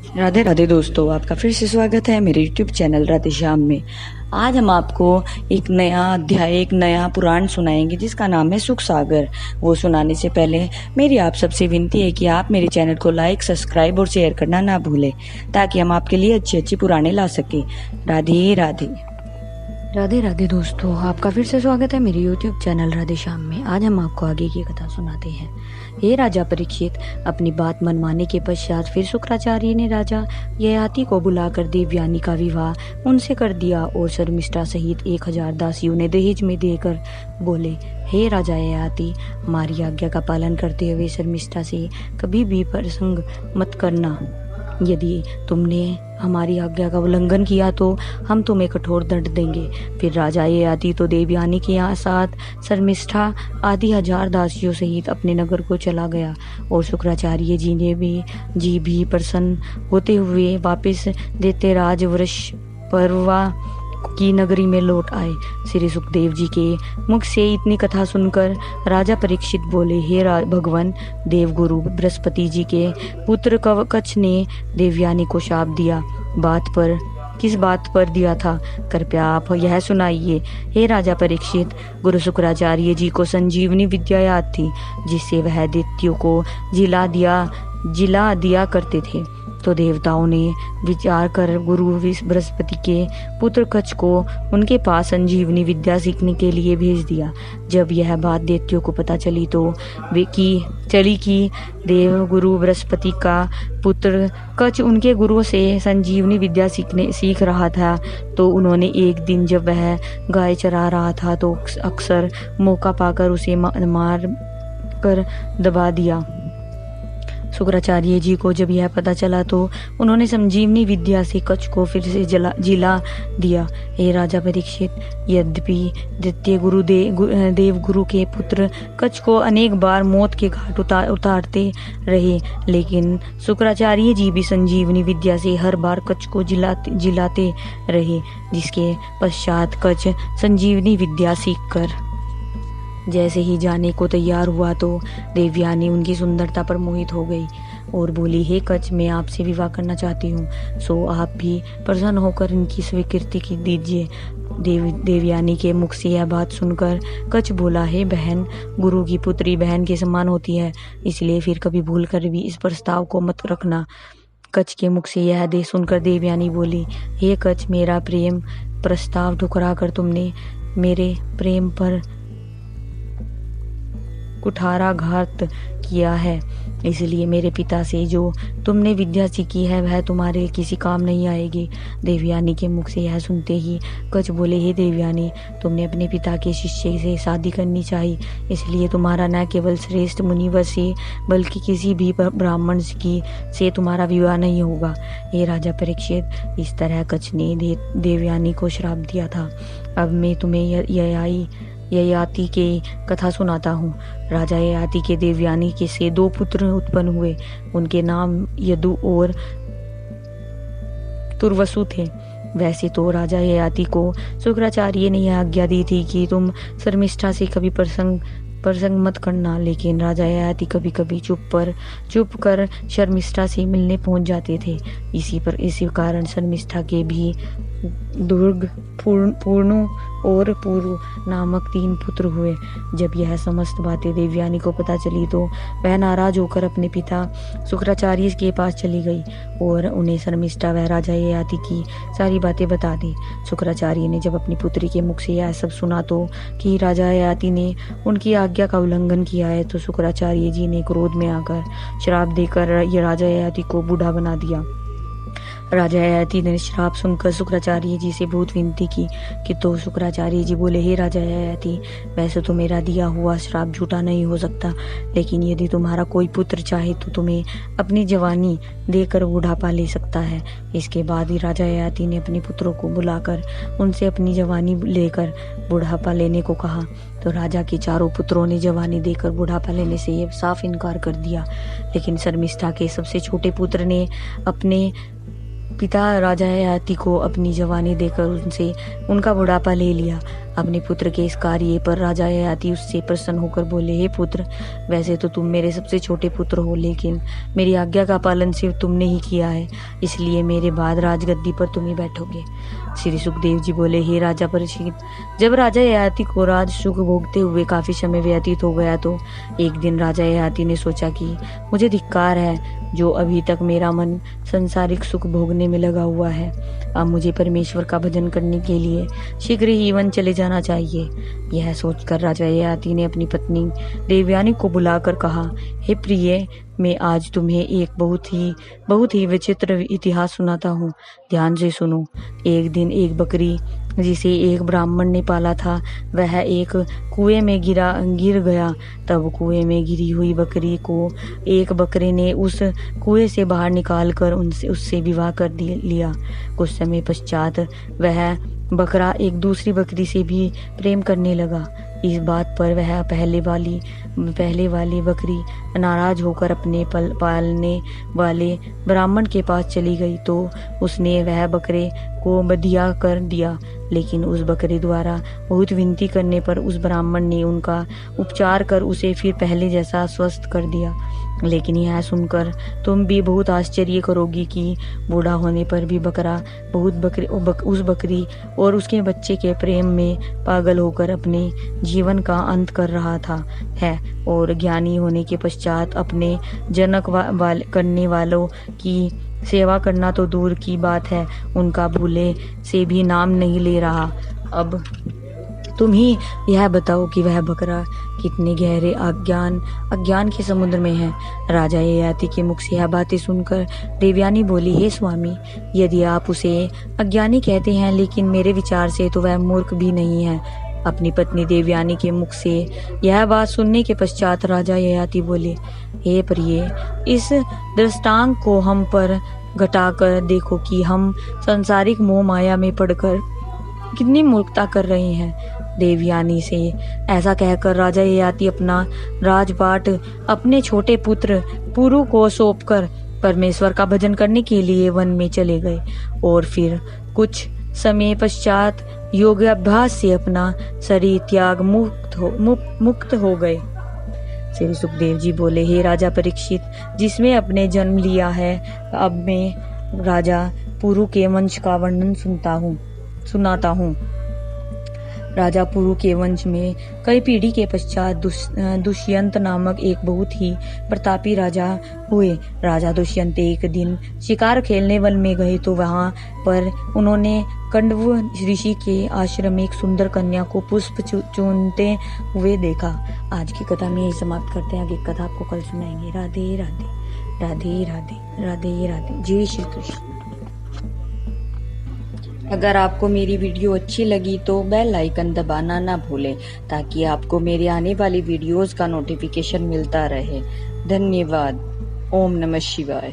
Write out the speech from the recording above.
राधे राधे दोस्तों, आपका फिर से स्वागत है मेरे YouTube चैनल राधे श्याम में। आज हम आपको एक नया अध्याय, एक नया पुराण सुनाएंगे जिसका नाम है सुख सागर। वो सुनाने से पहले मेरी आप सबसे विनती है कि आप मेरे चैनल को लाइक, सब्सक्राइब और शेयर करना ना भूलें, ताकि हम आपके लिए अच्छी अच्छी पुराने ला सकें। राधे राधे। राधे राधे दोस्तों, आपका फिर से स्वागत है मेरे YouTube चैनल राधे श्याम में। आज हम आपको आगे की कथा सुनाते हैं। हे राजा परीक्षित, अपनी बात मनवाने के पश्चात फिर शुक्राचार्य ने राजा ययाति को बुलाकर देवयानी का विवाह उनसे कर दिया और शर्मिष्ठा सहित 1000 दासियों ने दहेज में देकर बोले, हे राजा ययाति, हमारी आज्ञा का पालन करते हुए शर्मिष्ठा से कभी भी प्रसंग मत करना। यदि तुमने हमारी आज्ञा का उल्लंघन किया तो हम तुम्हें कठोर दंड देंगे। फिर राजा ययाति तो देवयानी के साथ शर्मिष्ठा आदि 1000 दासियों सहित अपने नगर को चला गया और शुक्राचार्य जी भी प्रसन्न होते हुए वापस देते राज वृष पर्वा की नगरी में लौट आए। श्री सुखदेव जी के मुख से इतनी कथा सुनकर राजा परीक्षित बोले, हे भगवान, देवगुरु बृहस्पति जी के पुत्र कच्छ ने देवयानी को शाप दिया। किस बात पर दिया था, कृपया आप यह सुनाइए। हे राजा परीक्षित, गुरु शुक्राचार्य जी को संजीवनी विद्या याद थी, जिससे वह दैत्यों को जिला दिया करते थे। तो देवताओं ने विचार कर गुरु बृहस्पति के पुत्र कच्छ को उनके पास संजीवनी विद्या सीखने के लिए भेज दिया। जब यह बात दैत्यों को पता चली कि देव गुरु बृहस्पति का पुत्र कच्छ उनके गुरु से संजीवनी विद्या सीख रहा था, तो उन्होंने एक दिन जब वह गाय चरा रहा था तो अक्सर मौका पाकर उसे मार कर दबा दिया। शुक्राचार्य जी को जब यह पता चला तो उन्होंने संजीवनी विद्या से कच्छ को फिर से जिला दिया। हे राजा परीक्षित, यद्यपि द्वितीय देवगुरु के पुत्र कच्छ को अनेक बार मौत के घाट उतारते रहे, लेकिन शुक्राचार्य जी भी संजीवनी विद्या से हर बार कच्छ को जिलाते रहे, जिसके पश्चात कच्छ संजीवनी विद्या सीखकर जैसे ही जाने को तैयार हुआ तो देवयानी उनकी सुंदरता पर मोहित हो गई और बोली, हे कच्छ, मैं आपसे विवाह करना चाहती हूँ, सो आप भी प्रसन्न होकर इनकी स्वीकृति की दीजिए। देवयानी के मुख से यह बात सुनकर कच्छ बोला, हे बहन, गुरु की पुत्री बहन के समान होती है, इसलिए फिर कभी भूल कर भी इस प्रस्ताव को मत रखना। कच्छ के मुख से यह सुनकर देवयानी बोली, हे कच्छ, मेरा प्रेम प्रस्ताव ठुकरा कर तुमने मेरे प्रेम पर कुठाराघात किया है, इसलिए मेरे पिता से जो तुमने विद्या सीखी है वह तुम्हारे किसी काम नहीं आएगी। देवयानी के मुख से यह सुनते ही कच्छ बोले, हे देवयानी, तुमने अपने पिता के शिष्य से शादी करनी चाहिए, इसलिए तुम्हारा न केवल श्रेष्ठ मुनिवर से बल्कि किसी भी ब्राह्मण की से तुम्हारा विवाह नहीं होगा। हे राजा परीक्षित, इस तरह कच्छ ने देवयानी को श्राप दिया था। अब मैं तुम्हें ययाति के कथा सुनाता हूँ। राजा ययाति के देवयानी के से 2 पुत्र उत्पन्न हुए। उनके नाम यदु और तुर्वसु थे। वैसे तो राजा ययाति को शुक्राचार्य ने यह आज्ञा दी थी कि तुम शर्मिष्ठा से कभी प्रसंग मत करना, लेकिन राजा ययाति कभी कभी चुप कर शर्मिष्ठा से मिलने पहुंच जाते थे। इसी कारण शर्मिष्ठा के भी दुर्ग, पूर्णु और पूर्व नामक 3 पुत्र हुए। जब यह समस्त बातें देवयानी को पता चली तो वह नाराज होकर अपने पिता शुक्राचार्य के पास चली गई और उन्हें शर्मिष्ठा व राजा ययाति की सारी बातें बता दी। शुक्राचार्य ने जब अपनी पुत्री के मुख से यह सब सुना तो कि राजा ययाति ने उनकी आज्ञा का उल्लंघन किया है, तो शुक्राचार्य जी ने क्रोध में आकर श्राप देकर राजा ययाति को बूढ़ा बना दिया। राजा ययाति ने श्राप सुनकर शुक्राचार्य जी से बहुत विनती की कि तो शुक्राचार्य जी बोले, हे राजा ययाति, वैसे तो मेरा दिया हुआ श्राप झूठा नहीं हो सकता, लेकिन यदि तुम्हारा कोई पुत्र चाहे तो तुम्हें अपनी जवानी देकर बुढ़ापा ले सकता है। इसके बाद ही राजा ययाति ने अपने पुत्रों को बुलाकर उनसे अपनी जवानी लेकर बुढ़ापा लेने को कहा। तो राजा के चारों पुत्रों ने जवानी देकर बुढ़ापा लेने से ये साफ इनकार कर दिया, लेकिन शर्मिष्ठा के सबसे छोटे पुत्र ने अपने पिता राजा ययाति को अपनी जवानी देकर उनसे उनका बुढ़ापा ले लिया। अपने पुत्र के इस कार्य पर राजा ययाति उससे प्रसन्न होकर बोले, हे पुत्र, वैसे तो तुम मेरे सबसे छोटे पुत्र हो, लेकिन मेरी आज्ञा का पालन सिर्फ तुमने ही किया है, इसलिए मेरे बाद राजगद्दी पर तुम ही बैठोगे। श्री सुखदेव जी बोले, हे राजा परीक्षित, जब राजा ययाति को राज सुख भोगते हुए काफी समय व्यतीत हो गया तो एक दिन राजा ययाति ने सोचा कि मुझे धिक्कार है, जो अभी तक मेरा मन संसारिक सुख भोगने में लगा हुआ है। अब मुझे परमेश्वर का भजन करने के लिए शीघ्र ही वन चले जाना चाहिए। यह सोचकर राजा ययाति ने अपनी पत्नी देवयानी को बुलाकर कहा, हे प्रिय, मैं आज तुम्हें एक बहुत ही विचित्र इतिहास सुनाता हूँ, ध्यान से सुनो। एक दिन एक बकरी जिसे एक ब्राह्मण ने पाला था, वह एक कुएं में गिर गया। तब कुएं में गिरी हुई बकरी को एक बकरे ने उस कुएं से बाहर निकालकर उससे विवाह कर लिया। कुछ समय पश्चात वह बकरा एक दूसरी बकरी से भी प्रेम करने लगा। इस बात पर वह पहले वाली बकरी नाराज होकर अपने पालने वाले ब्राह्मण के पास चली गई तो उसने वह बकरे को बधिया कर दिया। लेकिन उस बकरे द्वारा बहुत विनती करने पर उस ब्राह्मण ने उनका उपचार कर उसे फिर पहले जैसा स्वस्थ कर दिया। लेकिन यह सुनकर तुम भी बहुत आश्चर्य करोगी कि बूढ़ा होने पर भी बकरा उस बकरी और उसके बच्चे के प्रेम में पागल होकर अपने जीवन का अंत कर रहा था है, और ज्ञानी होने के पश्चात अपने जनक करने वालों की सेवा करना तो दूर की बात है, उनका भूले से भी नाम नहीं ले रहा। अब तुम ही यह बताओ कि वह बकरा कितने गहरे अज्ञान के समुद्र में है। राजा ययाति के मुख से यह बातें सुनकर देवयानी बोली, हे स्वामी, यदि आप उसे अज्ञानी कहते हैं, लेकिन मेरे विचार से तो वह मूर्ख भी नहीं है। अपनी पत्नी देवयानी के मुख से यह बात सुनने के पश्चात राजा ययाति बोले, हे प्रिय, इस दृष्टांत को हम पर घटाकर देखो कि हम सांसारिक मोह माया में पड़कर कितनी मूर्खता कर रहे हैं। देवयानी से ऐसा कहकर राजा ययाति अपना राजपाट अपने छोटे पुत्र पुरु को सौंपकर परमेश्वर का भजन करने के लिए वन में चले गए, और फिर कुछ समय पश्चात योगाभ्यास से अपना शरीर त्याग मुक्त हो गए। श्री सुखदेव जी बोले, हे राजा परीक्षित, जिसमें अपने जन्म लिया है, अब मैं राजा पुरु के वंश का वर्णन सुनाता हूँ। राजा पुरु के वंश में कई पीढ़ी के पश्चात दुष्यंत नामक एक बहुत ही प्रतापी राजा हुए। राजा दुष्यंत एक दिन शिकार खेलने वन में गए तो वहां पर उन्होंने कंडव ऋषि के आश्रम में एक सुंदर कन्या को पुष्प चूनते हुए देखा। आज की कथा में यही समाप्त करते हैं, आगे कथा आपको कल सुनाएंगे। राधे राधे राधे राधे राधे राधे, जय श्री कृष्ण। अगर आपको मेरी वीडियो अच्छी लगी तो बेल आइकन दबाना ना भूलें, ताकि आपको मेरे आने वाली वीडियोस का नोटिफिकेशन मिलता रहे। धन्यवाद। ओम नमः शिवाय।